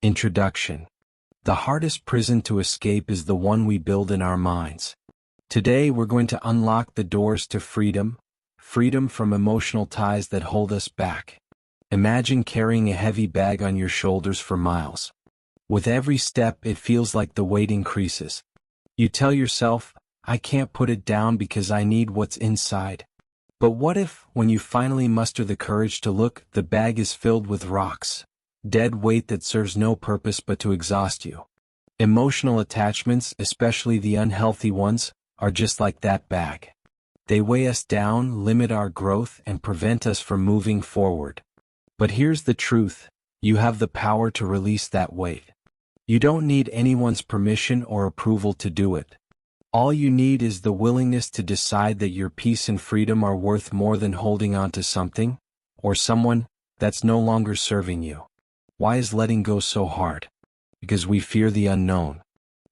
Introduction. The hardest prison to escape is the one we build in our minds. Today we're going to unlock the doors to freedom, freedom from emotional ties that hold us back. Imagine carrying a heavy bag on your shoulders for miles. With every step it feels like the weight increases. You tell yourself, I can't put it down because I need what's inside. But what if, when you finally muster the courage to look, the bag is filled with rocks? Dead weight that serves no purpose but to exhaust you. Emotional attachments, especially the unhealthy ones, are just like that bag. They weigh us down, limit our growth, and prevent us from moving forward. But here's the truth, you have the power to release that weight. You don't need anyone's permission or approval to do it. All you need is the willingness to decide that your peace and freedom are worth more than holding on to something, or someone, that's no longer serving you. Why is letting go so hard? Because we fear the unknown.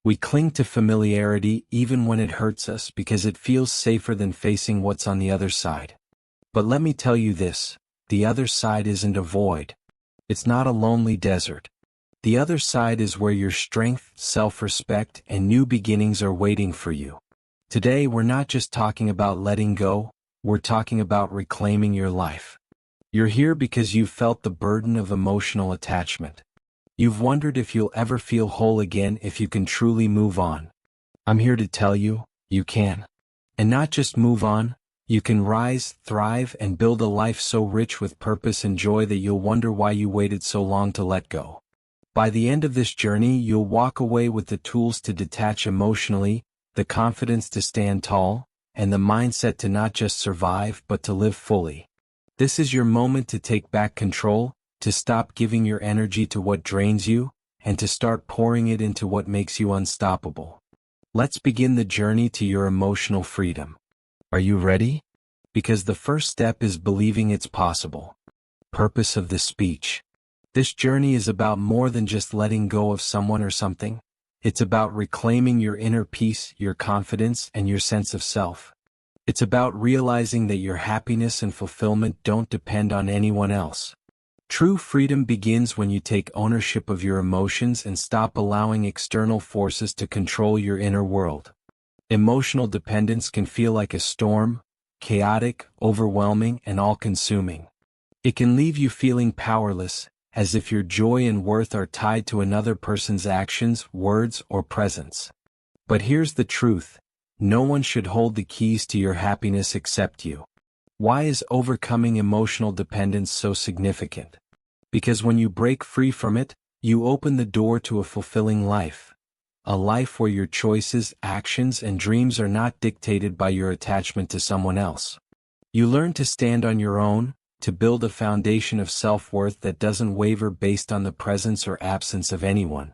We cling to familiarity even when it hurts us because it feels safer than facing what's on the other side. But let me tell you this, the other side isn't a void. It's not a lonely desert. The other side is where your strength, self-respect, and new beginnings are waiting for you. Today we're not just talking about letting go, we're talking about reclaiming your life. You're here because you've felt the burden of emotional attachment. You've wondered if you'll ever feel whole again if you can truly move on. I'm here to tell you, you can. And not just move on, you can rise, thrive, and build a life so rich with purpose and joy that you'll wonder why you waited so long to let go. By the end of this journey, you'll walk away with the tools to detach emotionally, the confidence to stand tall, and the mindset to not just survive but to live fully. This is your moment to take back control, to stop giving your energy to what drains you, and to start pouring it into what makes you unstoppable. Let's begin the journey to your emotional freedom. Are you ready? Because the first step is believing it's possible. Purpose of this speech. This journey is about more than just letting go of someone or something. It's about reclaiming your inner peace, your confidence, and your sense of self. It's about realizing that your happiness and fulfillment don't depend on anyone else. True freedom begins when you take ownership of your emotions and stop allowing external forces to control your inner world. Emotional dependence can feel like a storm, chaotic, overwhelming, and all-consuming. It can leave you feeling powerless, as if your joy and worth are tied to another person's actions, words, or presence. But here's the truth. No one should hold the keys to your happiness except you. Why is overcoming emotional dependence so significant? Because when you break free from it, you open the door to a fulfilling life. A life where your choices, actions, and dreams are not dictated by your attachment to someone else. You learn to stand on your own, to build a foundation of self-worth that doesn't waver based on the presence or absence of anyone.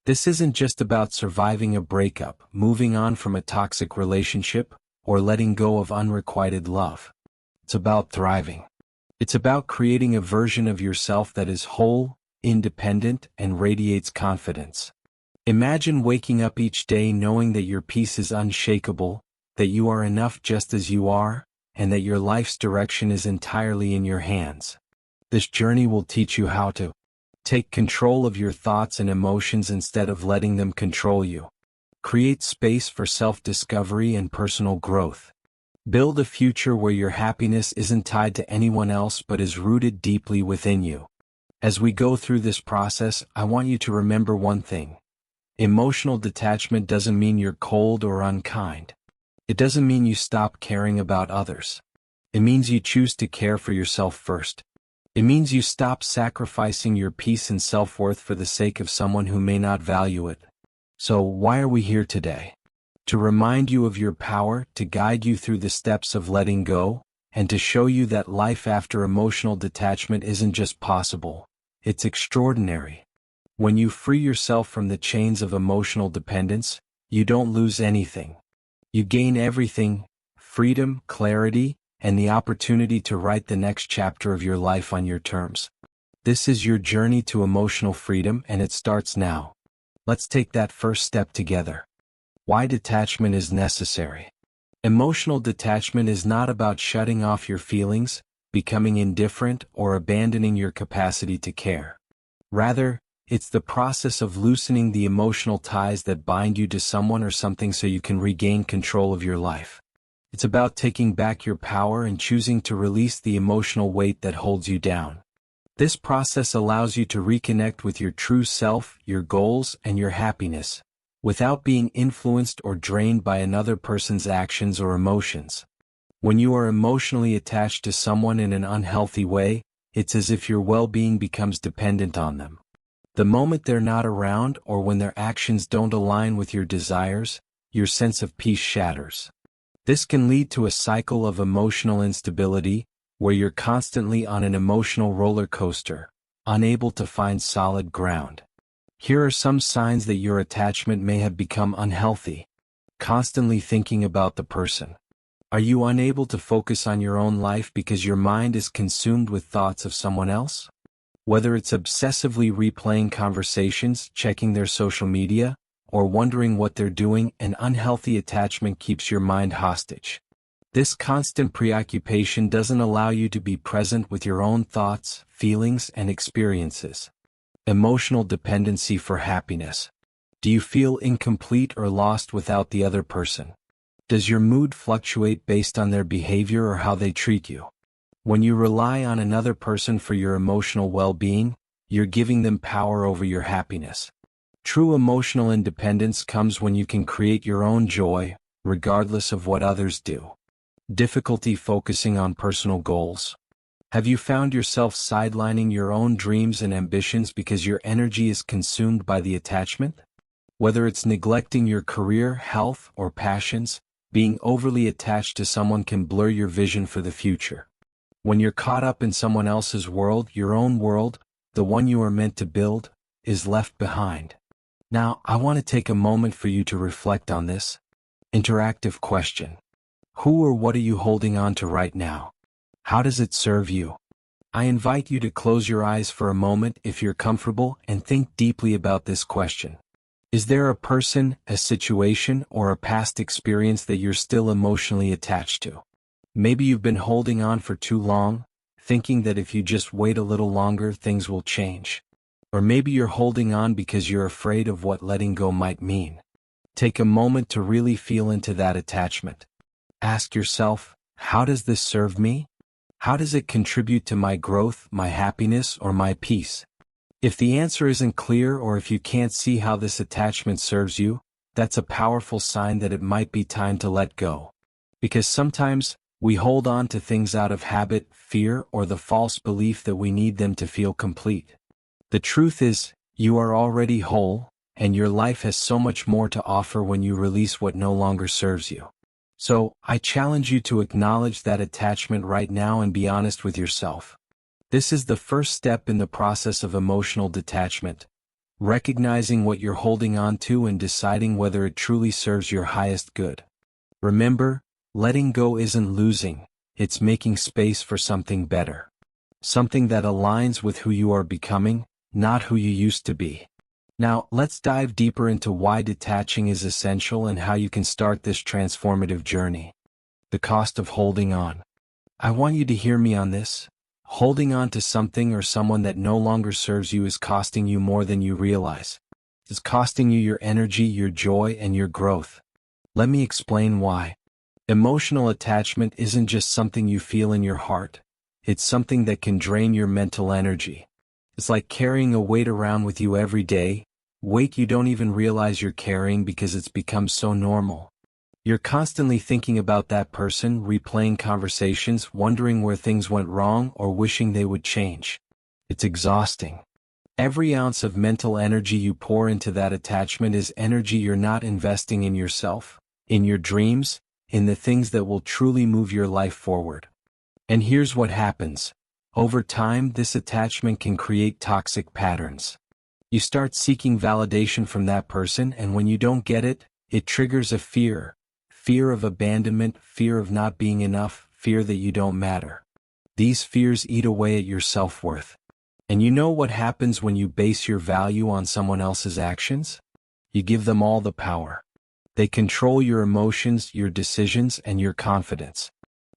This isn't just about surviving a breakup, moving on from a toxic relationship, or letting go of unrequited love. It's about thriving. It's about creating a version of yourself that is whole, independent, and radiates confidence. Imagine waking up each day knowing that your peace is unshakable, that you are enough just as you are, and that your life's direction is entirely in your hands. This journey will teach you how to take control of your thoughts and emotions instead of letting them control you. Create space for self-discovery and personal growth. Build a future where your happiness isn't tied to anyone else but is rooted deeply within you. As we go through this process, I want you to remember one thing. Emotional detachment doesn't mean you're cold or unkind. It doesn't mean you stop caring about others. It means you choose to care for yourself first. It means you stop sacrificing your peace and self-worth for the sake of someone who may not value it. So, why are we here today? To remind you of your power, to guide you through the steps of letting go, and to show you that life after emotional detachment isn't just possible, it's extraordinary. When you free yourself from the chains of emotional dependence, you don't lose anything. You gain everything: freedom, clarity, and the opportunity to write the next chapter of your life on your terms. This is your journey to emotional freedom, and it starts now. Let's take that first step together. Why detachment is necessary. Emotional detachment is not about shutting off your feelings, becoming indifferent, or abandoning your capacity to care. Rather, It's the process of loosening the emotional ties that bind you to someone or something so you can regain control of your life. It's about taking back your power and choosing to release the emotional weight that holds you down. This process allows you to reconnect with your true self, your goals, and your happiness, without being influenced or drained by another person's actions or emotions. When you are emotionally attached to someone in an unhealthy way, it's as if your well-being becomes dependent on them. The moment they're not around or when their actions don't align with your desires, your sense of peace shatters. This can lead to a cycle of emotional instability, where you're constantly on an emotional roller coaster, unable to find solid ground. Here are some signs that your attachment may have become unhealthy. Constantly thinking about the person. Are you unable to focus on your own life because your mind is consumed with thoughts of someone else? Whether it's obsessively replaying conversations, checking their social media, or wondering what they're doing, an unhealthy attachment keeps your mind hostage. This constant preoccupation doesn't allow you to be present with your own thoughts, feelings, and experiences. Emotional dependency for happiness. Do you feel incomplete or lost without the other person? Does your mood fluctuate based on their behavior or how they treat you? When you rely on another person for your emotional well-being, you're giving them power over your happiness. True emotional independence comes when you can create your own joy, regardless of what others do. Difficulty focusing on personal goals. Have you found yourself sidelining your own dreams and ambitions because your energy is consumed by the attachment? Whether it's neglecting your career, health, or passions, being overly attached to someone can blur your vision for the future. When you're caught up in someone else's world, your own world, the one you are meant to build, is left behind. Now, I want to take a moment for you to reflect on this interactive question. Who or what are you holding on to right now? How does it serve you? I invite you to close your eyes for a moment if you're comfortable and think deeply about this question. Is there a person, a situation, or a past experience that you're still emotionally attached to? Maybe you've been holding on for too long, thinking that if you just wait a little longer, things will change. Or maybe you're holding on because you're afraid of what letting go might mean. Take a moment to really feel into that attachment. Ask yourself, how does this serve me? How does it contribute to my growth, my happiness, or my peace? If the answer isn't clear or if you can't see how this attachment serves you, that's a powerful sign that it might be time to let go. Because sometimes, we hold on to things out of habit, fear, or the false belief that we need them to feel complete. The truth is, you are already whole, and your life has so much more to offer when you release what no longer serves you. So, I challenge you to acknowledge that attachment right now and be honest with yourself. This is the first step in the process of emotional detachment, recognizing what you're holding on to and deciding whether it truly serves your highest good. Remember, letting go isn't losing, it's making space for something better. Something that aligns with who you are becoming, not who you used to be. Now, let's dive deeper into why detaching is essential and how you can start this transformative journey. The cost of holding on. I want you to hear me on this. Holding on to something or someone that no longer serves you is costing you more than you realize. It's costing you your energy, your joy, and your growth. Let me explain why. Emotional attachment isn't just something you feel in your heart. It's something that can drain your mental energy. It's like carrying a weight around with you every day, weight you don't even realize you're carrying because it's become so normal. You're constantly thinking about that person, replaying conversations, wondering where things went wrong or wishing they would change. It's exhausting. Every ounce of mental energy you pour into that attachment is energy you're not investing in yourself, in your dreams, in the things that will truly move your life forward. And here's what happens. Over time, this attachment can create toxic patterns. You start seeking validation from that person, and when you don't get it, it triggers a fear. Fear of abandonment, fear of not being enough, fear that you don't matter. These fears eat away at your self-worth. And you know what happens when you base your value on someone else's actions? You give them all the power. They control your emotions, your decisions, and your confidence.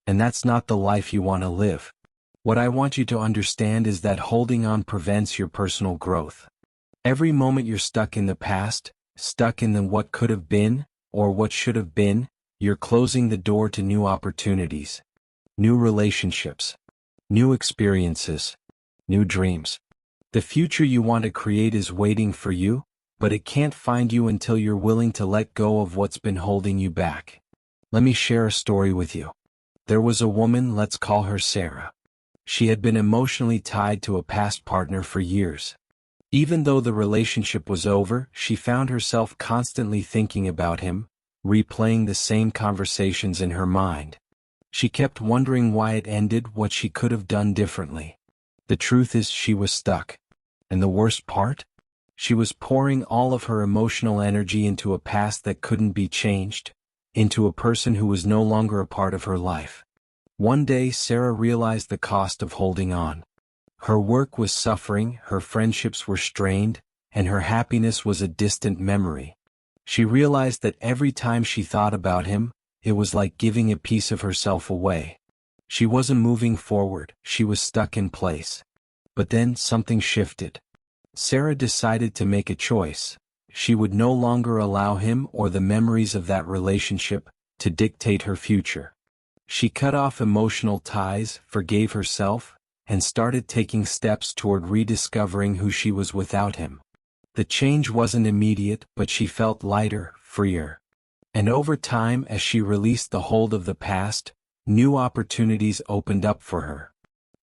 And that's not the life you want to live. What I want you to understand is that holding on prevents your personal growth. Every moment you're stuck in the past, stuck in the what could have been, or what should have been, you're closing the door to new opportunities, new relationships, new experiences, new dreams. The future you want to create is waiting for you, but it can't find you until you're willing to let go of what's been holding you back. Let me share a story with you. There was a woman, let's call her Sarah. She had been emotionally tied to a past partner for years. Even though the relationship was over, she found herself constantly thinking about him, replaying the same conversations in her mind. She kept wondering why it ended, what she could have done differently. The truth is, she was stuck. And the worst part? She was pouring all of her emotional energy into a past that couldn't be changed, into a person who was no longer a part of her life. One day, Sarah realized the cost of holding on. Her work was suffering, her friendships were strained, and her happiness was a distant memory. She realized that every time she thought about him, it was like giving a piece of herself away. She wasn't moving forward, she was stuck in place. But then something shifted. Sarah decided to make a choice. She would no longer allow him or the memories of that relationship to dictate her future. She cut off emotional ties, forgave herself, and started taking steps toward rediscovering who she was without him. The change wasn't immediate, but she felt lighter, freer. And over time, as she released the hold of the past, new opportunities opened up for her.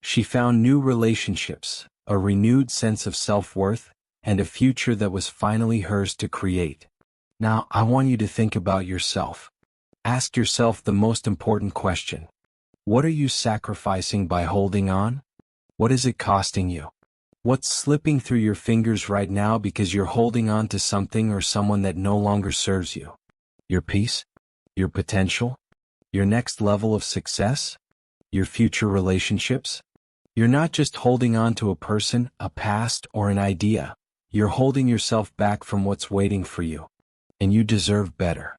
She found new relationships, a renewed sense of self-worth, and a future that was finally hers to create. Now, I want you to think about yourself. Ask yourself the most important question. What are you sacrificing by holding on? What is it costing you? What's slipping through your fingers right now because you're holding on to something or someone that no longer serves you? Your peace? Your potential? Your next level of success? Your future relationships? You're not just holding on to a person, a past, or an idea. You're holding yourself back from what's waiting for you. And you deserve better.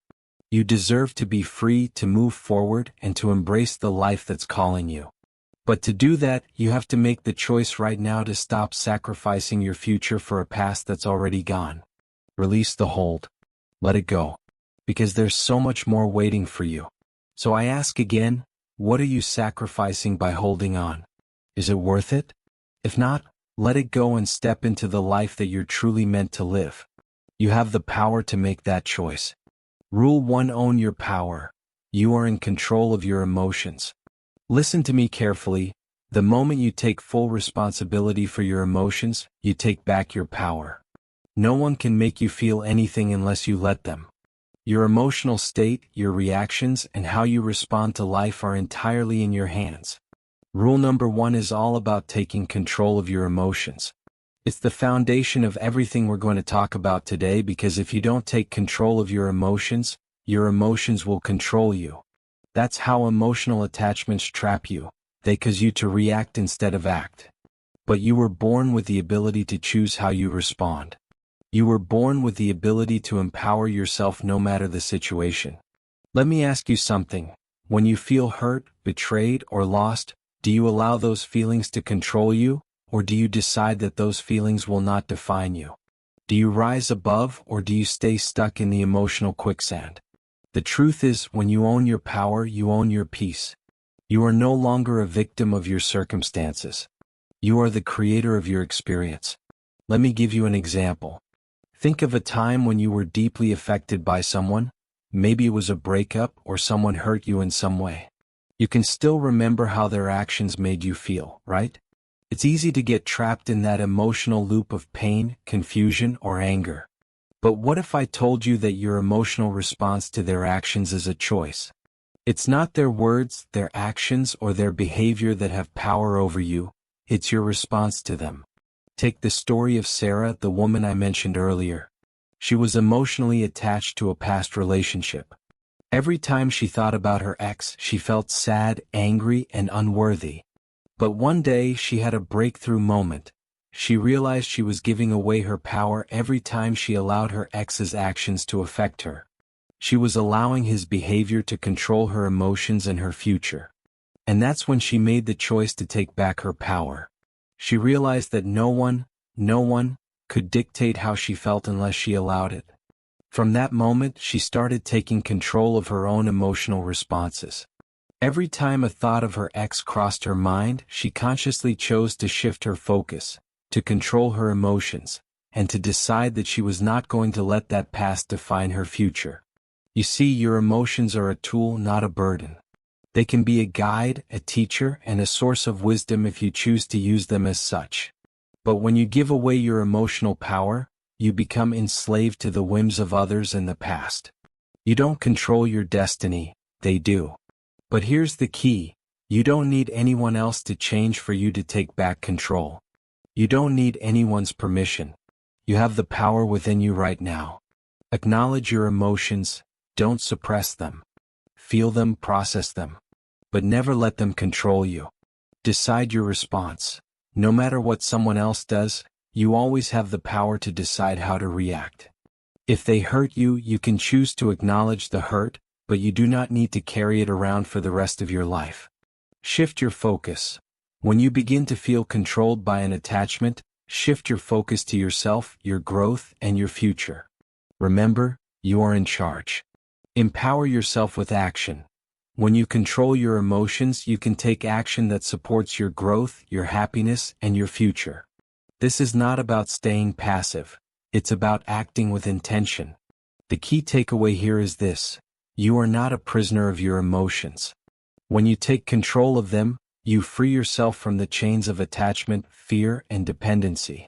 You deserve to be free, to move forward, and to embrace the life that's calling you. But to do that, you have to make the choice right now to stop sacrificing your future for a past that's already gone. Release the hold. Let it go. Because there's so much more waiting for you. So I ask again, what are you sacrificing by holding on? Is it worth it? If not, let it go and step into the life that you're truly meant to live. You have the power to make that choice. Rule 1: Own your power. You are in control of your emotions. Listen to me carefully. The moment you take full responsibility for your emotions, you take back your power. No one can make you feel anything unless you let them. Your emotional state, your reactions, and how you respond to life are entirely in your hands. Rule number 1 is all about taking control of your emotions. It's the foundation of everything we're going to talk about today, because if you don't take control of your emotions will control you. That's how emotional attachments trap you. They cause you to react instead of act. But you were born with the ability to choose how you respond. You were born with the ability to empower yourself no matter the situation. Let me ask you something. When you feel hurt, betrayed, or lost, do you allow those feelings to control you, or do you decide that those feelings will not define you? Do you rise above, or do you stay stuck in the emotional quicksand? The truth is, when you own your power, you own your peace. You are no longer a victim of your circumstances. You are the creator of your experience. Let me give you an example. Think of a time when you were deeply affected by someone. Maybe it was a breakup or someone hurt you in some way. You can still remember how their actions made you feel, right? It's easy to get trapped in that emotional loop of pain, confusion, or anger. But what if I told you that your emotional response to their actions is a choice? It's not their words, their actions, or their behavior that have power over you. It's your response to them. Take the story of Sarah, the woman I mentioned earlier. She was emotionally attached to a past relationship. Every time she thought about her ex, she felt sad, angry, and unworthy. But one day she had a breakthrough moment. She realized she was giving away her power every time she allowed her ex's actions to affect her. She was allowing his behavior to control her emotions and her future. And that's when she made the choice to take back her power. She realized that no one, could dictate how she felt unless she allowed it. From that moment, she started taking control of her own emotional responses. Every time a thought of her ex crossed her mind, she consciously chose to shift her focus, to control her emotions, and to decide that she was not going to let that past define her future. You see, your emotions are a tool, not a burden. They can be a guide, a teacher, and a source of wisdom if you choose to use them as such. But when you give away your emotional power, you become enslaved to the whims of others and the past. You don't control your destiny, they do. But here's the key: you don't need anyone else to change for you to take back control. You don't need anyone's permission. You have the power within you right now. Acknowledge your emotions, don't suppress them. Feel them, process them. But never let them control you. Decide your response. No matter what someone else does, you always have the power to decide how to react. If they hurt you, you can choose to acknowledge the hurt, but you do not need to carry it around for the rest of your life. Shift your focus. When you begin to feel controlled by an attachment, shift your focus to yourself, your growth, and your future. Remember, you are in charge. Empower yourself with action. When you control your emotions, you can take action that supports your growth, your happiness, and your future. This is not about staying passive. It's about acting with intention. The key takeaway here is this: you are not a prisoner of your emotions. When you take control of them, you free yourself from the chains of attachment, fear, and dependency.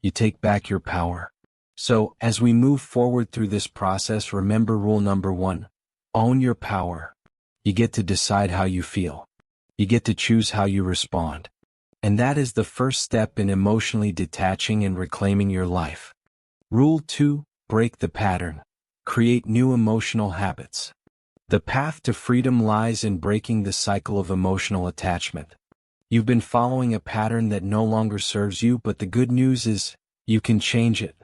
You take back your power. So, as we move forward through this process, remember rule number 1. Own your power. You get to decide how you feel. You get to choose how you respond. And that is the first step in emotionally detaching and reclaiming your life. Rule 2. Break the pattern. Create new emotional habits. The path to freedom lies in breaking the cycle of emotional attachment. You've been following a pattern that no longer serves you, but the good news is, you can change it.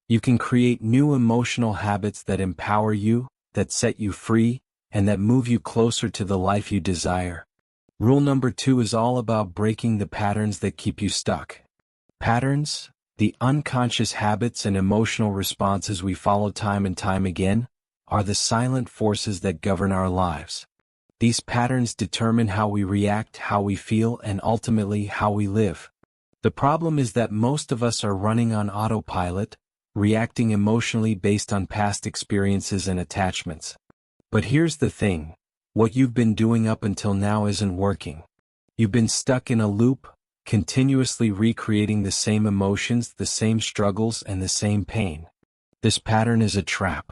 You can create new emotional habits that empower you, that set you free, and that move you closer to the life you desire. Rule number 2 is all about breaking the patterns that keep you stuck. Patterns, the unconscious habits and emotional responses we follow time and time again, are the silent forces that govern our lives. These patterns determine how we react, how we feel, and ultimately how we live. The problem is that most of us are running on autopilot, reacting emotionally based on past experiences and attachments. But here's the thing: what you've been doing up until now isn't working. You've been stuck in a loop, continuously recreating the same emotions, the same struggles, and the same pain. This pattern is a trap.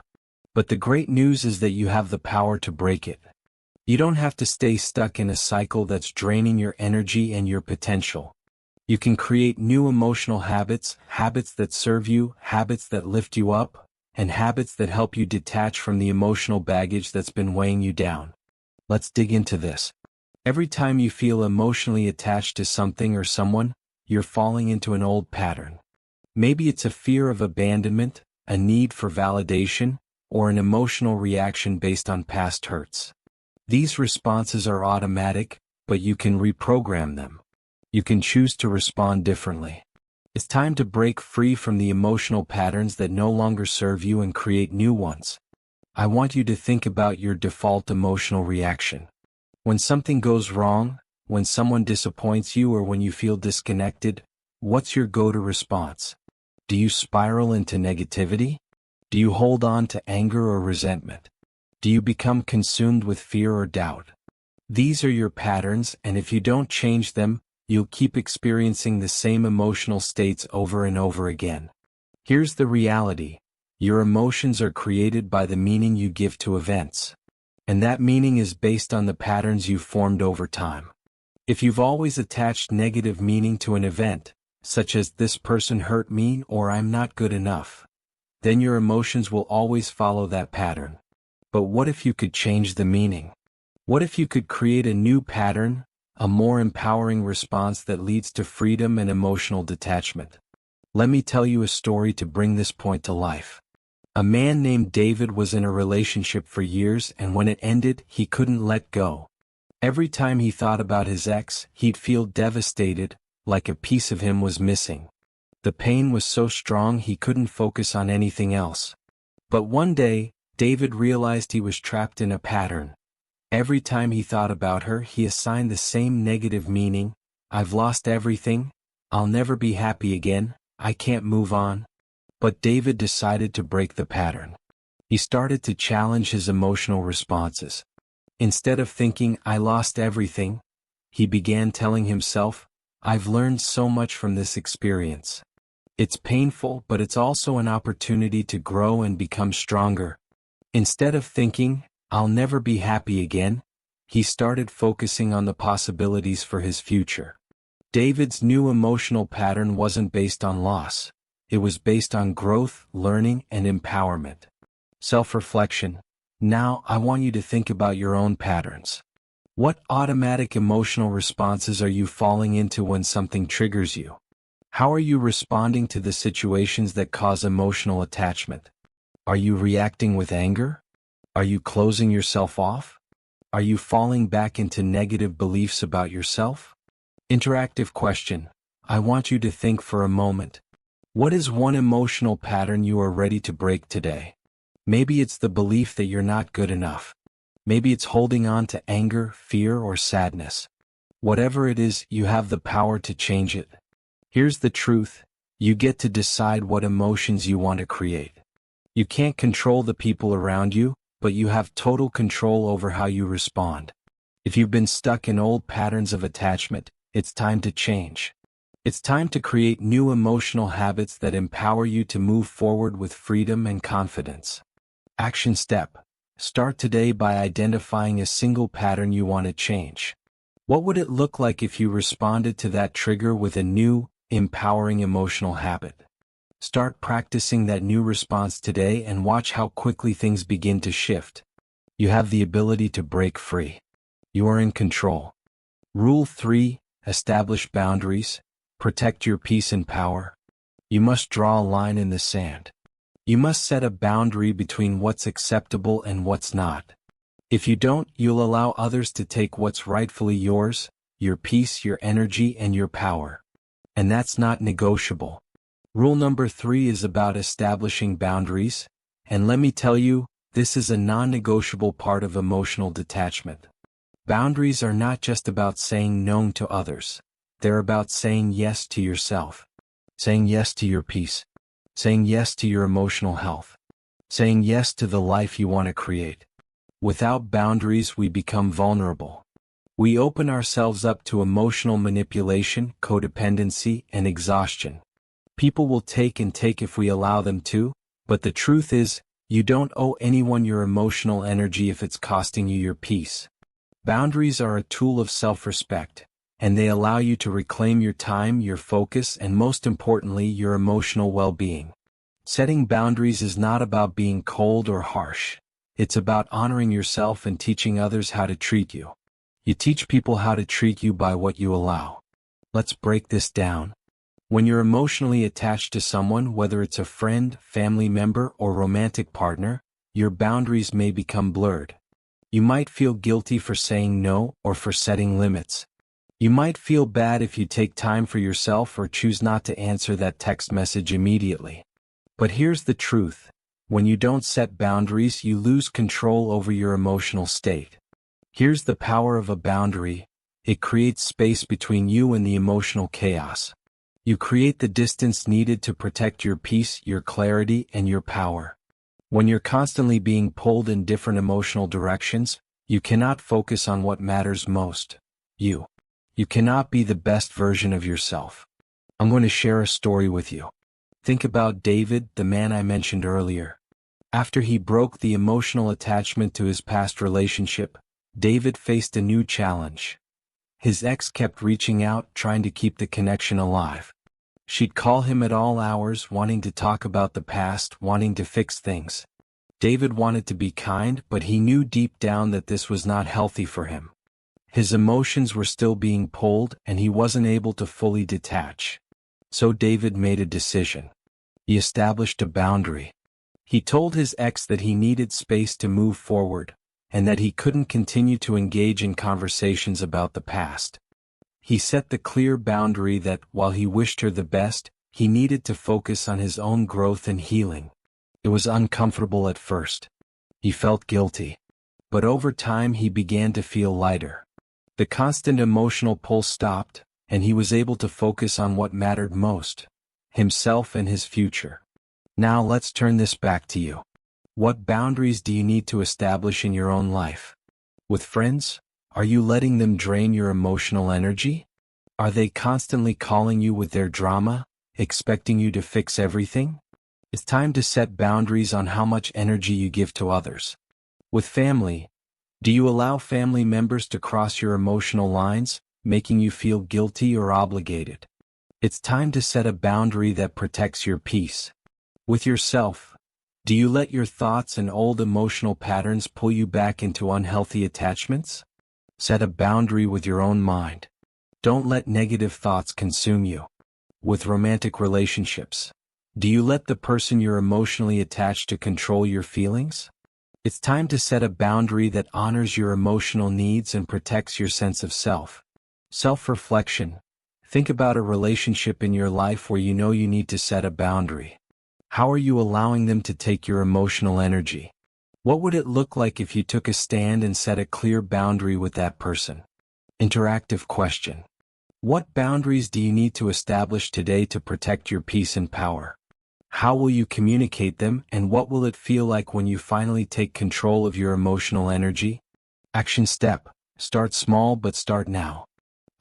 But the great news is that you have the power to break it. You don't have to stay stuck in a cycle that's draining your energy and your potential. You can create new emotional habits, habits that serve you, habits that lift you up, and habits that help you detach from the emotional baggage that's been weighing you down. Let's dig into this. Every time you feel emotionally attached to something or someone, you're falling into an old pattern. Maybe it's a fear of abandonment, a need for validation, or an emotional reaction based on past hurts. These responses are automatic, but you can reprogram them. You can choose to respond differently. It's time to break free from the emotional patterns that no longer serve you and create new ones. I want you to think about your default emotional reaction. When something goes wrong, when someone disappoints you, or when you feel disconnected, what's your go-to response? Do you spiral into negativity? Do you hold on to anger or resentment? Do you become consumed with fear or doubt? These are your patterns, and if you don't change them, you'll keep experiencing the same emotional states over and over again. Here's the reality: your emotions are created by the meaning you give to events. And that meaning is based on the patterns you've formed over time. If you've always attached negative meaning to an event, such as "this person hurt me" or "I'm not good enough," then your emotions will always follow that pattern. But what if you could change the meaning? What if you could create a new pattern, a more empowering response that leads to freedom and emotional detachment? Let me tell you a story to bring this point to life. A man named David was in a relationship for years, and when it ended, he couldn't let go. Every time he thought about his ex, he'd feel devastated, like a piece of him was missing. The pain was so strong he couldn't focus on anything else. But one day, David realized he was trapped in a pattern. Every time he thought about her, he assigned the same negative meaning. I've lost everything. I'll never be happy again. I can't move on. But David decided to break the pattern. He started to challenge his emotional responses. Instead of thinking, I lost everything, he began telling himself, I've learned so much from this experience. It's painful, but it's also an opportunity to grow and become stronger. Instead of thinking, I'll never be happy again, he started focusing on the possibilities for his future. David's new emotional pattern wasn't based on loss. It was based on growth, learning, and empowerment. Self-reflection. Now, I want you to think about your own patterns. What automatic emotional responses are you falling into when something triggers you? How are you responding to the situations that cause emotional attachment? Are you reacting with anger? Are you closing yourself off? Are you falling back into negative beliefs about yourself? Interactive question. I want you to think for a moment. What is one emotional pattern you are ready to break today? Maybe it's the belief that you're not good enough. Maybe it's holding on to anger, fear, or sadness. Whatever it is, you have the power to change it. Here's the truth. You get to decide what emotions you want to create. You can't control the people around you, but you have total control over how you respond. If you've been stuck in old patterns of attachment, it's time to change. It's time to create new emotional habits that empower you to move forward with freedom and confidence. Action step. Start today by identifying a single pattern you want to change. What would it look like if you responded to that trigger with a new, empowering emotional habit? Start practicing that new response today and watch how quickly things begin to shift. You have the ability to break free. You are in control. Rule 3. Establish boundaries. Protect your peace and power. You must draw a line in the sand. You must set a boundary between what's acceptable and what's not. If you don't, you'll allow others to take what's rightfully yours, your peace, your energy, and your power. And that's not negotiable. Rule number 3 is about establishing boundaries, and let me tell you, this is a non-negotiable part of emotional detachment. Boundaries are not just about saying no to others. They're about saying yes to yourself. Saying yes to your peace. Saying yes to your emotional health. Saying yes to the life you want to create. Without boundaries, we become vulnerable. We open ourselves up to emotional manipulation, codependency, and exhaustion. People will take and take if we allow them to, but the truth is, you don't owe anyone your emotional energy if it's costing you your peace. Boundaries are a tool of self-respect, and they allow you to reclaim your time, your focus, and most importantly, your emotional well-being. Setting boundaries is not about being cold or harsh. It's about honoring yourself and teaching others how to treat you. You teach people how to treat you by what you allow. Let's break this down. When you're emotionally attached to someone, whether it's a friend, family member, or romantic partner, your boundaries may become blurred. You might feel guilty for saying no or for setting limits. You might feel bad if you take time for yourself or choose not to answer that text message immediately. But here's the truth. When you don't set boundaries, you lose control over your emotional state. Here's the power of a boundary. It creates space between you and the emotional chaos. You create the distance needed to protect your peace, your clarity, and your power. When you're constantly being pulled in different emotional directions, you cannot focus on what matters most. You cannot be the best version of yourself. I'm going to share a story with you. Think about David, the man I mentioned earlier. After he broke the emotional attachment to his past relationship, David faced a new challenge. His ex kept reaching out, trying to keep the connection alive. She'd call him at all hours, wanting to talk about the past, wanting to fix things. David wanted to be kind, but he knew deep down that this was not healthy for him. His emotions were still being pulled, and he wasn't able to fully detach. So David made a decision. He established a boundary. He told his ex that he needed space to move forward, and that he couldn't continue to engage in conversations about the past. He set the clear boundary that, while he wished her the best, He needed to focus on his own growth and healing. It was uncomfortable at first. He felt guilty. But over time he began to feel lighter. The constant emotional pull stopped, and he was able to focus on what mattered most: himself and his future. Now let's turn this back to you. What boundaries do you need to establish in your own life? With friends, are you letting them drain your emotional energy? Are they constantly calling you with their drama, expecting you to fix everything? It's time to set boundaries on how much energy you give to others. With family, do you allow family members to cross your emotional lines, making you feel guilty or obligated? It's time to set a boundary that protects your peace. With yourself, do you let your thoughts and old emotional patterns pull you back into unhealthy attachments? Set a boundary with your own mind. Don't let negative thoughts consume you. With romantic relationships, do you let the person you're emotionally attached to control your feelings? It's time to set a boundary that honors your emotional needs and protects your sense of self. Self-reflection. Think about a relationship in your life where you know you need to set a boundary. How are you allowing them to take your emotional energy? What would it look like if you took a stand and set a clear boundary with that person? Interactive question. What boundaries do you need to establish today to protect your peace and power? How will you communicate them, and what will it feel like when you finally take control of your emotional energy? Action step. Start small but start now.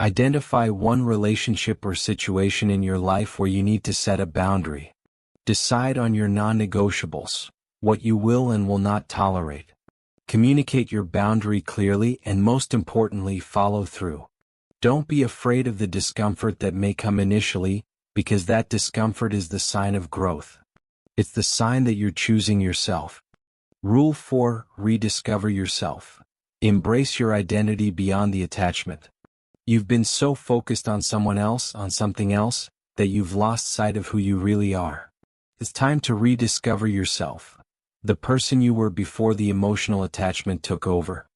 Identify one relationship or situation in your life where you need to set a boundary. Decide on your non-negotiables, what you will and will not tolerate. Communicate your boundary clearly and, most importantly, follow through. Don't be afraid of the discomfort that may come initially, because that discomfort is the sign of growth. It's the sign that you're choosing yourself. Rule 4. Rediscover yourself. Embrace your identity beyond the attachment. You've been so focused on someone else, on something else, that you've lost sight of who you really are. It's time to rediscover yourself. The person you were before the emotional attachment took over.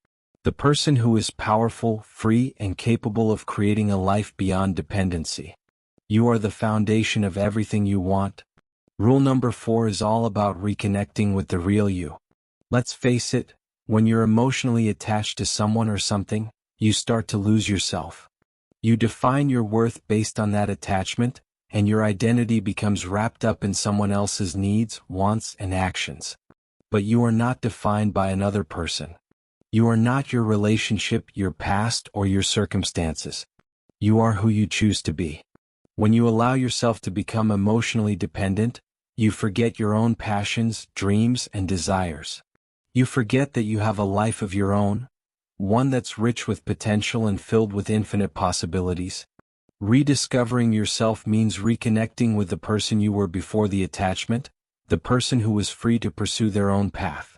The person who is powerful, free, and capable of creating a life beyond dependency. You are the foundation of everything you want. Rule number 4 is all about reconnecting with the real you. Let's face it, when you're emotionally attached to someone or something, you start to lose yourself. You define your worth based on that attachment, and your identity becomes wrapped up in someone else's needs, wants, and actions. But you are not defined by another person. You are not your relationship, your past, or your circumstances. You are who you choose to be. When you allow yourself to become emotionally dependent, you forget your own passions, dreams, and desires. You forget that you have a life of your own, one that's rich with potential and filled with infinite possibilities. Rediscovering yourself means reconnecting with the person you were before the attachment, the person who was free to pursue their own path.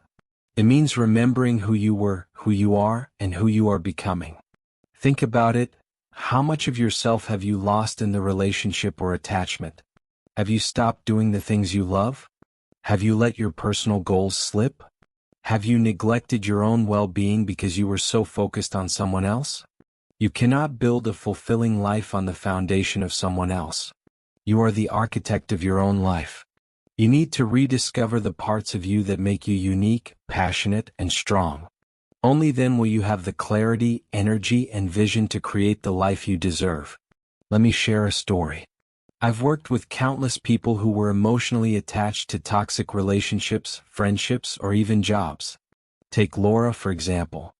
It means remembering who you were, who you are, and who you are becoming. Think about it. How much of yourself have you lost in the relationship or attachment? Have you stopped doing the things you love? Have you let your personal goals slip? Have you neglected your own well-being because you were so focused on someone else? You cannot build a fulfilling life on the foundation of someone else. You are the architect of your own life. You need to rediscover the parts of you that make you unique, passionate, and strong. Only then will you have the clarity, energy, and vision to create the life you deserve. Let me share a story. I've worked with countless people who were emotionally attached to toxic relationships, friendships, or even jobs. Take Laura, for example.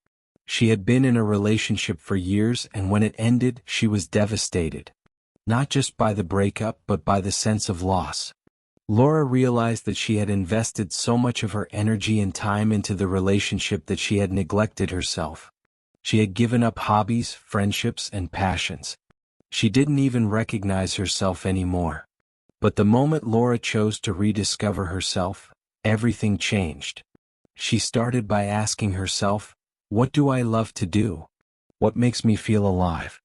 She had been in a relationship for years, and when it ended, she was devastated. Not just by the breakup, but by the sense of loss. Laura realized that she had invested so much of her energy and time into the relationship that she had neglected herself. She had given up hobbies, friendships, and passions. She didn't even recognize herself anymore. But the moment Laura chose to rediscover herself, everything changed. She started by asking herself, "What do I love to do? What makes me feel alive?"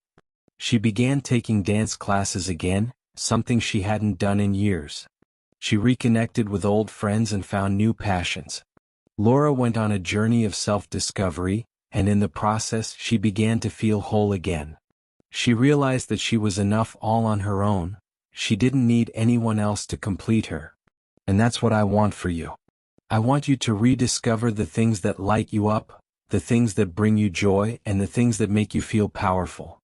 She began taking dance classes again, something she hadn't done in years. She reconnected with old friends and found new passions. Laura went on a journey of self-discovery, and in the process she began to feel whole again. She realized that she was enough all on her own. She didn't need anyone else to complete her. And that's what I want for you. I want you to rediscover the things that light you up, the things that bring you joy, and the things that make you feel powerful.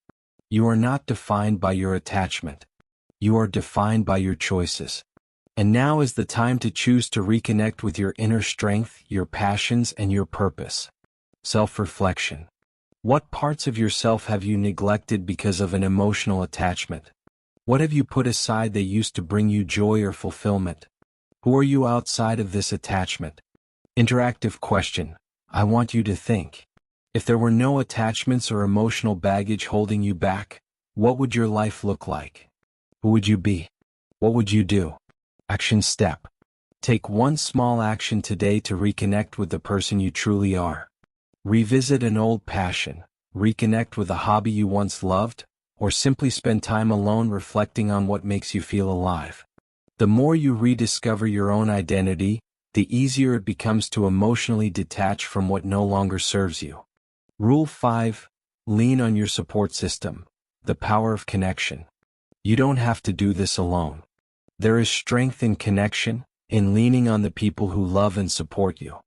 You are not defined by your attachment. You are defined by your choices. And now is the time to choose to reconnect with your inner strength, your passions, and your purpose. Self-reflection. What parts of yourself have you neglected because of an emotional attachment? What have you put aside that used to bring you joy or fulfillment? Who are you outside of this attachment? Interactive question. I want you to think. If there were no attachments or emotional baggage holding you back, what would your life look like? Who would you be? What would you do? Action step. Take one small action today to reconnect with the person you truly are. Revisit an old passion, reconnect with a hobby you once loved, or simply spend time alone reflecting on what makes you feel alive. The more you rediscover your own identity, the easier it becomes to emotionally detach from what no longer serves you. Rule 5. Lean on your support system. The power of connection. You don't have to do this alone. There is strength in connection, in leaning on the people who love and support you.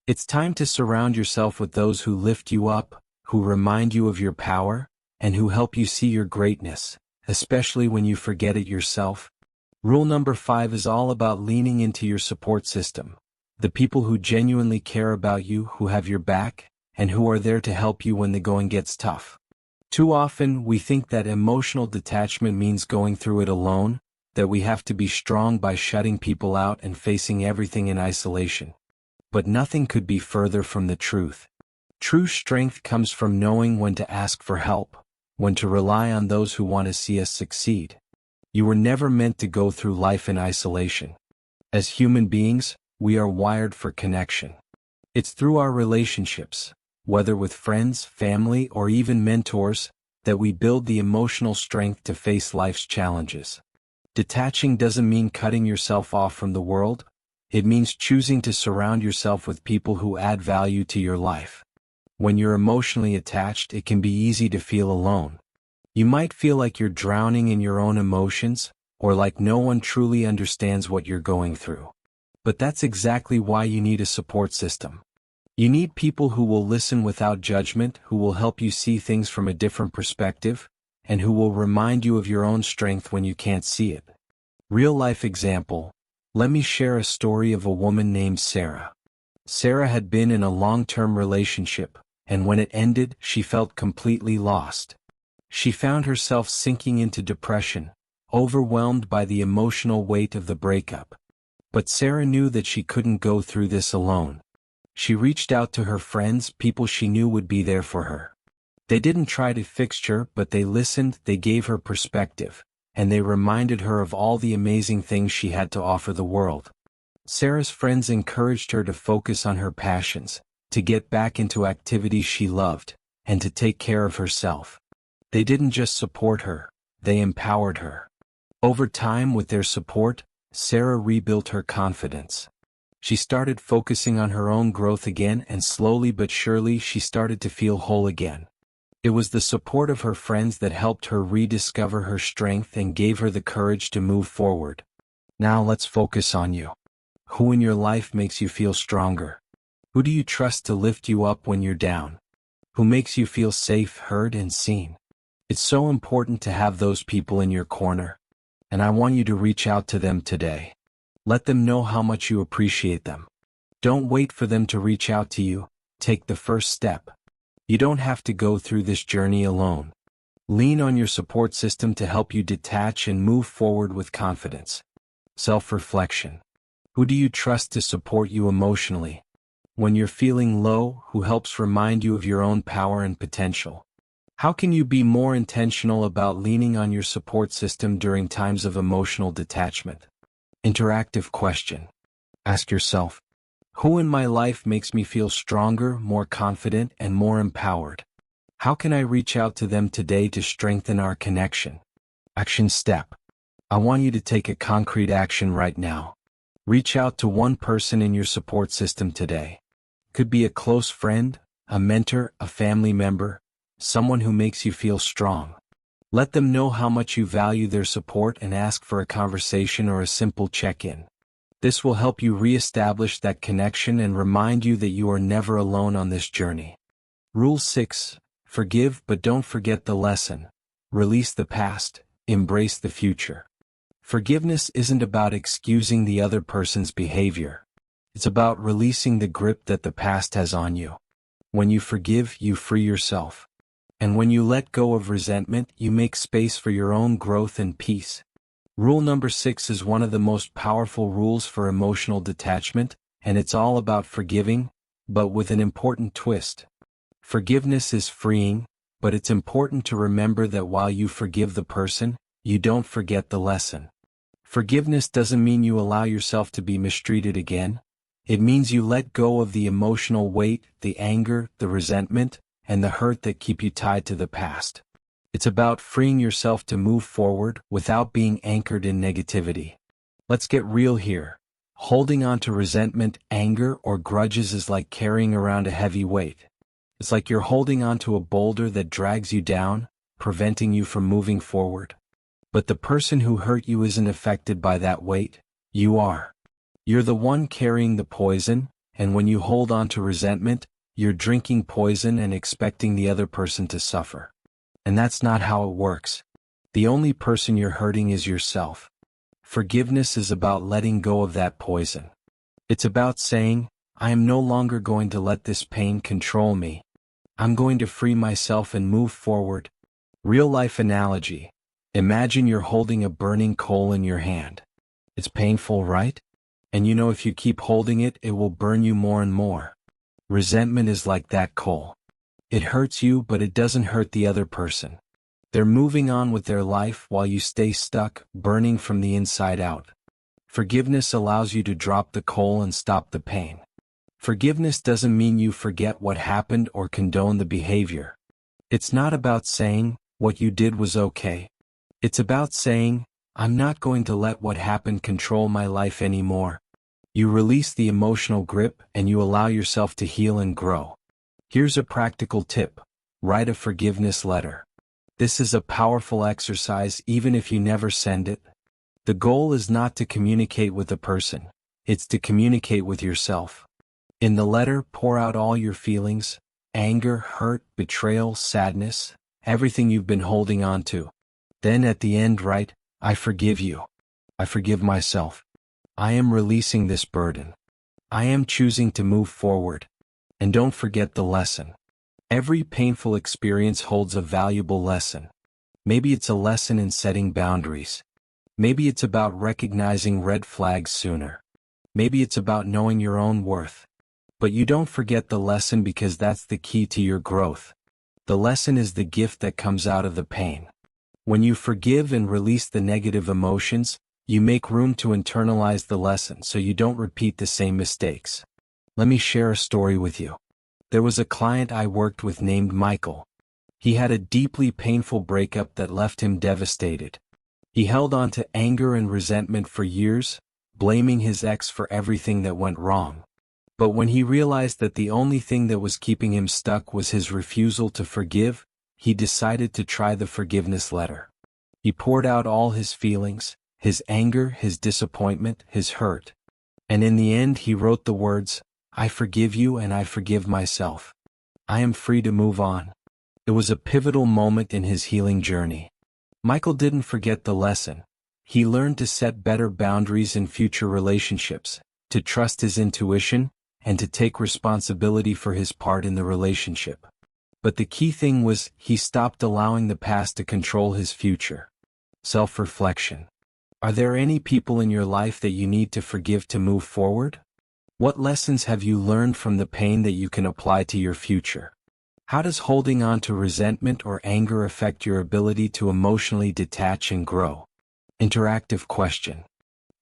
It's time to surround yourself with those who lift you up, who remind you of your power, and who help you see your greatness, especially when you forget it yourself. Rule number 5 is all about leaning into your support system. The people who genuinely care about you, who have your back, and who are there to help you when the going gets tough. Too often, we think that emotional detachment means going through it alone, that we have to be strong by shutting people out and facing everything in isolation. But nothing could be further from the truth. True strength comes from knowing when to ask for help, when to rely on those who want to see us succeed. You were never meant to go through life in isolation. As human beings, we are wired for connection. It's through our relationships, whether with friends, family, or even mentors, that we build the emotional strength to face life's challenges. Detaching doesn't mean cutting yourself off from the world. It means choosing to surround yourself with people who add value to your life. When you're emotionally attached, it can be easy to feel alone. You might feel like you're drowning in your own emotions, or like no one truly understands what you're going through. But that's exactly why you need a support system. You need people who will listen without judgment, who will help you see things from a different perspective, and who will remind you of your own strength when you can't see it. Real-life example. Let me share a story of a woman named Sarah. Sarah had been in a long-term relationship, and when it ended, she felt completely lost. She found herself sinking into depression, overwhelmed by the emotional weight of the breakup. But Sarah knew that she couldn't go through this alone. She reached out to her friends, people she knew would be there for her. They didn't try to fix her, but they listened, they gave her perspective, and they reminded her of all the amazing things she had to offer the world. Sarah's friends encouraged her to focus on her passions, to get back into activities she loved, and to take care of herself. They didn't just support her, they empowered her. Over time, with their support, Sarah rebuilt her confidence. She started focusing on her own growth again, and slowly but surely she started to feel whole again. It was the support of her friends that helped her rediscover her strength and gave her the courage to move forward. Now let's focus on you. Who in your life makes you feel stronger? Who do you trust to lift you up when you're down? Who makes you feel safe, heard, and seen? It's so important to have those people in your corner. And I want you to reach out to them today. Let them know how much you appreciate them. Don't wait for them to reach out to you. Take the first step. You don't have to go through this journey alone. Lean on your support system to help you detach and move forward with confidence. Self-reflection. Who do you trust to support you emotionally? When you're feeling low, who helps remind you of your own power and potential? How can you be more intentional about leaning on your support system during times of emotional detachment? Interactive question. Ask yourself, who in my life makes me feel stronger, more confident, and more empowered? How can I reach out to them today to strengthen our connection? Action step. I want you to take a concrete action right now. Reach out to one person in your support system today. Could be a close friend, a mentor, a family member, someone who makes you feel strong. Let them know how much you value their support and ask for a conversation or a simple check-in. This will help you re-establish that connection and remind you that you are never alone on this journey. Rule 6. Forgive but don't forget the lesson. Release the past, embrace the future. Forgiveness isn't about excusing the other person's behavior. It's about releasing the grip that the past has on you. When you forgive, you free yourself. And when you let go of resentment, you make space for your own growth and peace. Rule number 6 is one of the most powerful rules for emotional detachment, and it's all about forgiving, but with an important twist. Forgiveness is freeing, but it's important to remember that while you forgive the person, you don't forget the lesson. Forgiveness doesn't mean you allow yourself to be mistreated again. It means you let go of the emotional weight, the anger, the resentment, and the hurt that keep you tied to the past. It's about freeing yourself to move forward without being anchored in negativity. Let's get real here. Holding on to resentment, anger, or grudges is like carrying around a heavy weight. It's like you're holding on to a boulder that drags you down, preventing you from moving forward. But the person who hurt you isn't affected by that weight, you are. You're the one carrying the poison, and when you hold on to resentment, you're drinking poison and expecting the other person to suffer. And that's not how it works. The only person you're hurting is yourself. Forgiveness is about letting go of that poison. It's about saying, I am no longer going to let this pain control me. I'm going to free myself and move forward. Real life analogy. Imagine you're holding a burning coal in your hand. It's painful, right? And you know if you keep holding it, it will burn you more and more. Resentment is like that coal. It hurts you, but it doesn't hurt the other person. They're moving on with their life while you stay stuck, burning from the inside out. Forgiveness allows you to drop the coal and stop the pain. Forgiveness doesn't mean you forget what happened or condone the behavior. It's not about saying, what you did was okay. It's about saying, I'm not going to let what happened control my life anymore. You release the emotional grip and you allow yourself to heal and grow. Here's a practical tip. Write a forgiveness letter. This is a powerful exercise even if you never send it. The goal is not to communicate with a person. It's to communicate with yourself. In the letter, pour out all your feelings, anger, hurt, betrayal, sadness, everything you've been holding on to. Then at the end write, I forgive you. I forgive myself. I am releasing this burden. I am choosing to move forward. And don't forget the lesson. Every painful experience holds a valuable lesson. Maybe it's a lesson in setting boundaries. Maybe it's about recognizing red flags sooner. Maybe it's about knowing your own worth. But you don't forget the lesson because that's the key to your growth. The lesson is the gift that comes out of the pain. When you forgive and release the negative emotions, you make room to internalize the lesson so you don't repeat the same mistakes. Let me share a story with you. There was a client I worked with named Michael. He had a deeply painful breakup that left him devastated. He held on to anger and resentment for years, blaming his ex for everything that went wrong. But when he realized that the only thing that was keeping him stuck was his refusal to forgive, he decided to try the forgiveness letter. He poured out all his feelings, his anger, his disappointment, his hurt. And in the end he wrote the words, I forgive you and I forgive myself. I am free to move on. It was a pivotal moment in his healing journey. Michael didn't forget the lesson. He learned to set better boundaries in future relationships, to trust his intuition, and to take responsibility for his part in the relationship. But the key thing was, he stopped allowing the past to control his future. Self-reflection. Are there any people in your life that you need to forgive to move forward? What lessons have you learned from the pain that you can apply to your future? How does holding on to resentment or anger affect your ability to emotionally detach and grow? Interactive question.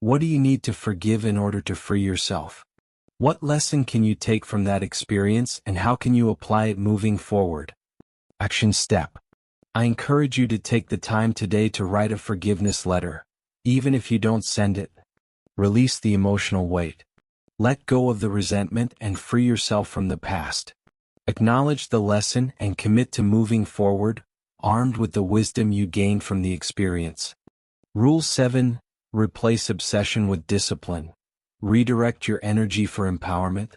What do you need to forgive in order to free yourself? What lesson can you take from that experience and how can you apply it moving forward? Action step. I encourage you to take the time today to write a forgiveness letter, even if you don't send it. Release the emotional weight. Let go of the resentment and free yourself from the past. Acknowledge the lesson and commit to moving forward, armed with the wisdom you gained from the experience. Rule 7. Replace obsession with discipline. Redirect your energy for empowerment.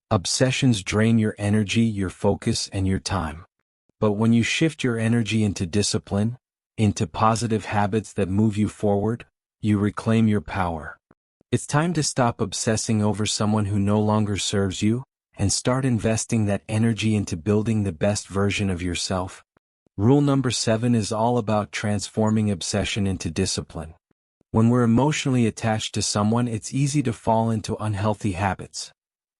Obsessions drain your energy, your focus, and your time. But when you shift your energy into discipline, into positive habits that move you forward, you reclaim your power. It's time to stop obsessing over someone who no longer serves you, and start investing that energy into building the best version of yourself. Rule number 7 is all about transforming obsession into discipline. When we're emotionally attached to someone, it's easy to fall into unhealthy habits.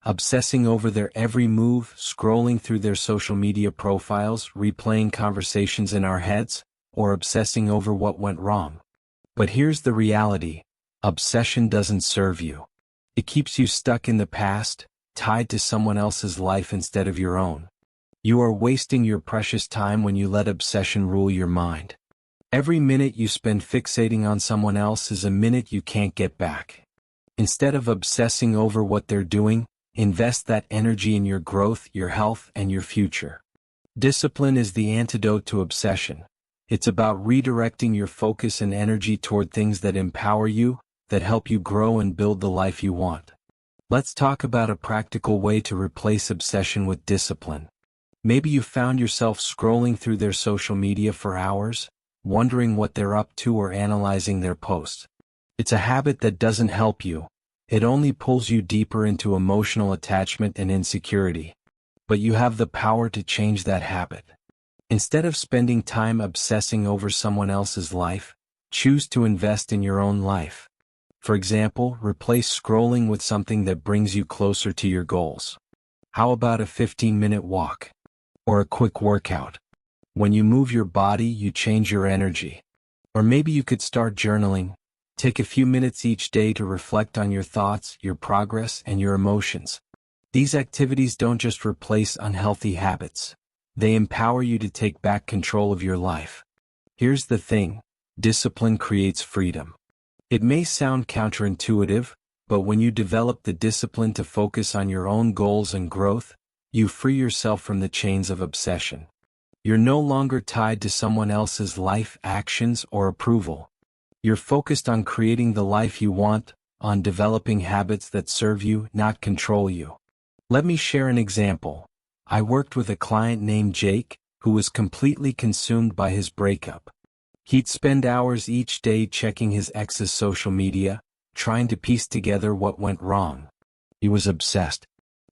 Obsessing over their every move, scrolling through their social media profiles, replaying conversations in our heads, or obsessing over what went wrong. But here's the reality: obsession doesn't serve you. It keeps you stuck in the past, tied to someone else's life instead of your own. You are wasting your precious time when you let obsession rule your mind. Every minute you spend fixating on someone else is a minute you can't get back. Instead of obsessing over what they're doing, invest that energy in your growth, your health, and your future. Discipline is the antidote to obsession. It's about redirecting your focus and energy toward things that empower you, that help you grow and build the life you want. Let's talk about a practical way to replace obsession with discipline. Maybe you found yourself scrolling through their social media for hours, wondering what they're up to or analyzing their posts. It's a habit that doesn't help you. It only pulls you deeper into emotional attachment and insecurity. But you have the power to change that habit. Instead of spending time obsessing over someone else's life, choose to invest in your own life. For example, replace scrolling with something that brings you closer to your goals. How about a 15-minute walk? Or a quick workout? When you move your body, you change your energy. Or maybe you could start journaling. Take a few minutes each day to reflect on your thoughts, your progress, and your emotions. These activities don't just replace unhealthy habits. They empower you to take back control of your life. Here's the thing: discipline creates freedom. It may sound counterintuitive, but when you develop the discipline to focus on your own goals and growth, you free yourself from the chains of obsession. You're no longer tied to someone else's life, actions, or approval. You're focused on creating the life you want, on developing habits that serve you, not control you. Let me share an example. I worked with a client named Jake, who was completely consumed by his breakup. He'd spend hours each day checking his ex's social media, trying to piece together what went wrong. He was obsessed.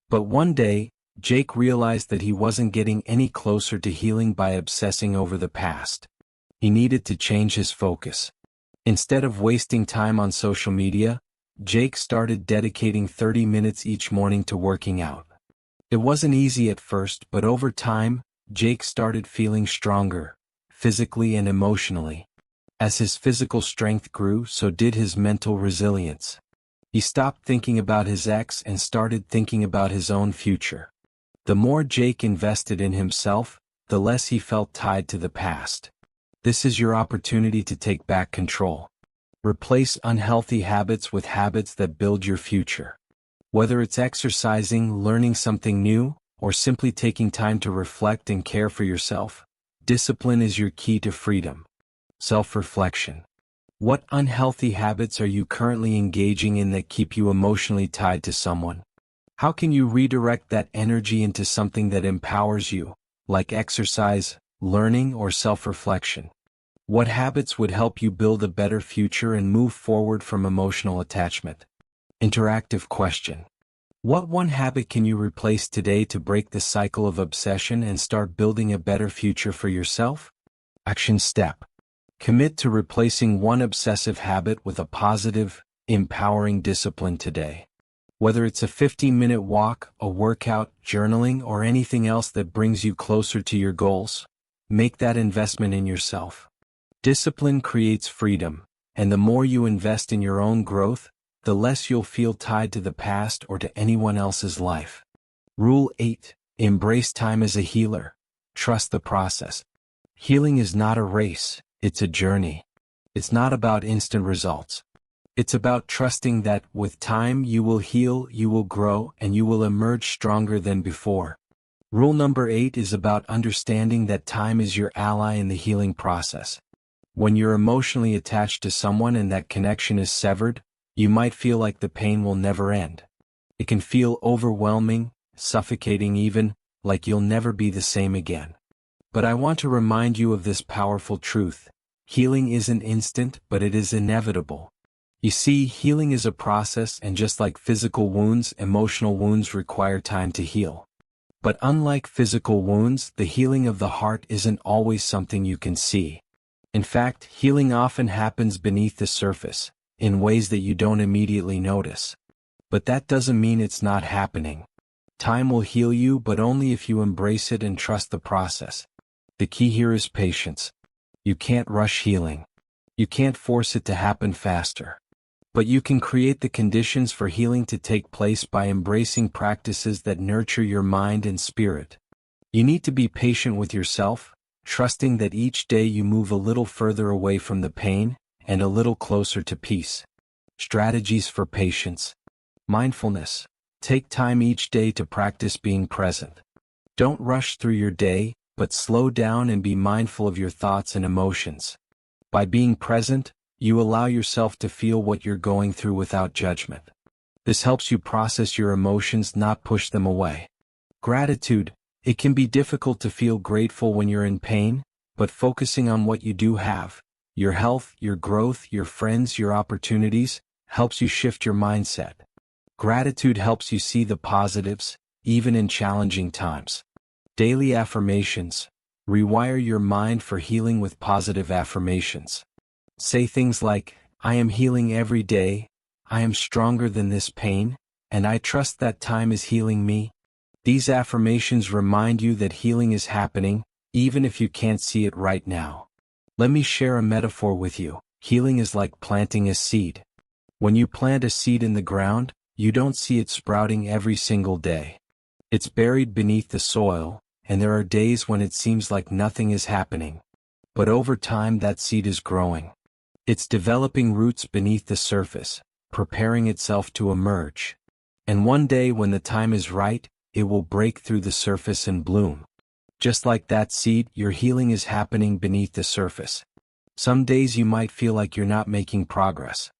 But one day, Jake realized that he wasn't getting any closer to healing by obsessing over the past. He needed to change his focus. Instead of wasting time on social media, Jake started dedicating 30 minutes each morning to working out. It wasn't easy at first, but over time, Jake started feeling stronger, physically and emotionally. As his physical strength grew, so did his mental resilience. He stopped thinking about his ex and started thinking about his own future. The more Jake invested in himself, the less he felt tied to the past. This is your opportunity to take back control. Replace unhealthy habits with habits that build your future. Whether it's exercising, learning something new, or simply taking time to reflect and care for yourself, discipline is your key to freedom. Self-reflection. What unhealthy habits are you currently engaging in that keep you emotionally tied to someone? How can you redirect that energy into something that empowers you, like exercise, learning, or self-reflection? What habits would help you build a better future and move forward from emotional attachment? Interactive question. What one habit can you replace today to break the cycle of obsession and start building a better future for yourself? Action step. Commit to replacing one obsessive habit with a positive, empowering discipline today. Whether it's a 15-minute walk, a workout, journaling, or anything else that brings you closer to your goals, make that investment in yourself. Discipline creates freedom, and the more you invest in your own growth, the less you'll feel tied to the past or to anyone else's life. Rule 8. Embrace time as a healer. Trust the process. Healing is not a race, it's a journey. It's not about instant results. It's about trusting that, with time, you will heal, you will grow, and you will emerge stronger than before. Rule number 8 is about understanding that time is your ally in the healing process. When you're emotionally attached to someone and that connection is severed, you might feel like the pain will never end. It can feel overwhelming, suffocating even, like you'll never be the same again. But I want to remind you of this powerful truth. Healing isn't instant, but it is inevitable. You see, healing is a process, and just like physical wounds, emotional wounds require time to heal. But unlike physical wounds, the healing of the heart isn't always something you can see. In fact, healing often happens beneath the surface, in ways that you don't immediately notice. But that doesn't mean it's not happening. Time will heal you, but only if you embrace it and trust the process. The key here is patience. You can't rush healing. You can't force it to happen faster. But you can create the conditions for healing to take place by embracing practices that nurture your mind and spirit. You need to be patient with yourself, trusting that each day you move a little further away from the pain and a little closer to peace. Strategies for patience. Mindfulness. Take time each day to practice being present. Don't rush through your day, but slow down and be mindful of your thoughts and emotions. By being present, you allow yourself to feel what you're going through without judgment. This helps you process your emotions, not push them away. Gratitude. It can be difficult to feel grateful when you're in pain, but focusing on what you do have, your health, your growth, your friends, your opportunities, helps you shift your mindset. Gratitude helps you see the positives, even in challenging times. Daily affirmations. Rewire your mind for healing with positive affirmations. Say things like, I am healing every day, I am stronger than this pain, and I trust that time is healing me. These affirmations remind you that healing is happening, even if you can't see it right now. Let me share a metaphor with you. Healing is like planting a seed. When you plant a seed in the ground, you don't see it sprouting every single day. It's buried beneath the soil, and there are days when it seems like nothing is happening. But over time that seed is growing. It's developing roots beneath the surface, preparing itself to emerge. And one day when the time is right, it will break through the surface and bloom. Just like that seed, your healing is happening beneath the surface. Some days you might feel like you're not making progress.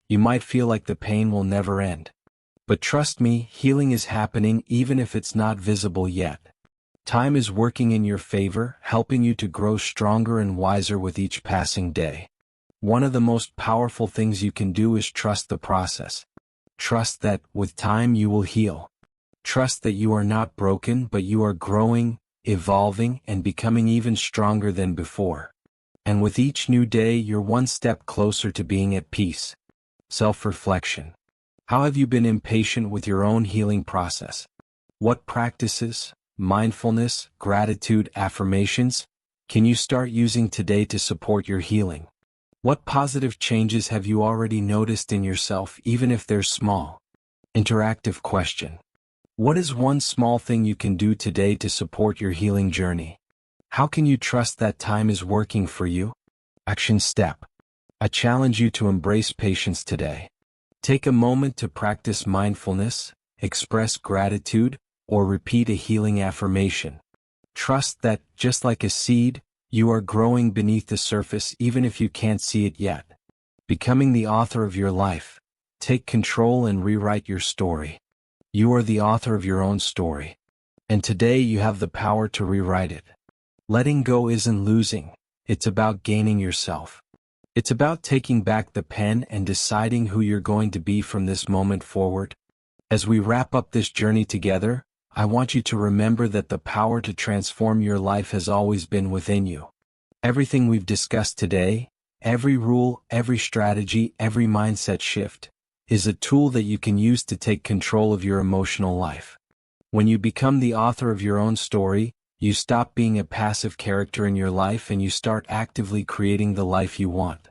You might feel like the pain will never end. But trust me, healing is happening even if it's not visible yet. Time is working in your favor, helping you to grow stronger and wiser with each passing day. One of the most powerful things you can do is trust the process. Trust that, with time you will heal. Trust that you are not broken, but you are growing, evolving, and becoming even stronger than before. And with each new day, you're one step closer to being at peace. Self-reflection. How have you been impatient with your own healing process? What practices, mindfulness, gratitude, affirmations, can you start using today to support your healing? What positive changes have you already noticed in yourself, even if they're small? Interactive question. What is one small thing you can do today to support your healing journey? How can you trust that time is working for you? Action step. I challenge you to embrace patience today. Take a moment to practice mindfulness, express gratitude, or repeat a healing affirmation. Trust that, just like a seed, you are growing beneath the surface even if you can't see it yet. Becoming the author of your life. Take control and rewrite your story. You are the author of your own story. And today you have the power to rewrite it. Letting go isn't losing, it's about gaining yourself. It's about taking back the pen and deciding who you're going to be from this moment forward. As we wrap up this journey together, I want you to remember that the power to transform your life has always been within you. Everything we've discussed today, every rule, every strategy, every mindset shift, is a tool that you can use to take control of your emotional life. When you become the author of your own story, you stop being a passive character in your life and you start actively creating the life you want.